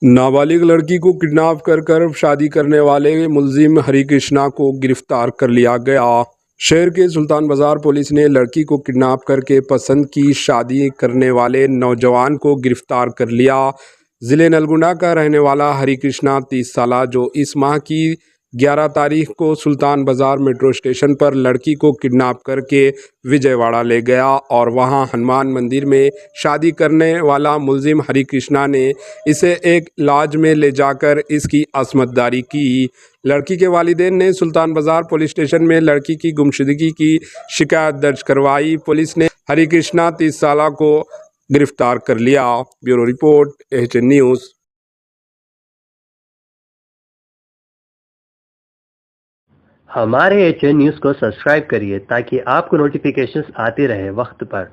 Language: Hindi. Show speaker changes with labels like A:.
A: नाबालिग लड़की को किडनैप कर शादी करने वाले मुलजिम हरिकृष्णा को गिरफ्तार कर लिया गया। शहर के सुल्तान बाजार पुलिस ने लड़की को किडनैप करके पसंद की शादी करने वाले नौजवान को गिरफ्तार कर लिया। ज़िले नलगुंडा का रहने वाला हरिकृष्णा 30 साल जो इस माह की 11 तारीख को सुल्तान बाजार मेट्रो स्टेशन पर लड़की को किडनैप करके विजयवाड़ा ले गया और वहां हनुमान मंदिर में शादी करने वाला मुलजिम हरिकृष्णा ने इसे एक लॉज में ले जाकर इसकी असमतदारी की। लड़की के वालिदैन ने सुल्तान बाजार पुलिस स्टेशन में लड़की की गुमशुदगी की शिकायत दर्ज करवाई। पुलिस ने हरिकृष्णा 30 साल को गिरफ्तार कर लिया। Bureau report HN news.
B: हमारे एचएन न्यूज़ को सब्सक्राइब करिए ताकि आपको नोटिफिकेशंस आते रहे वक्त पर।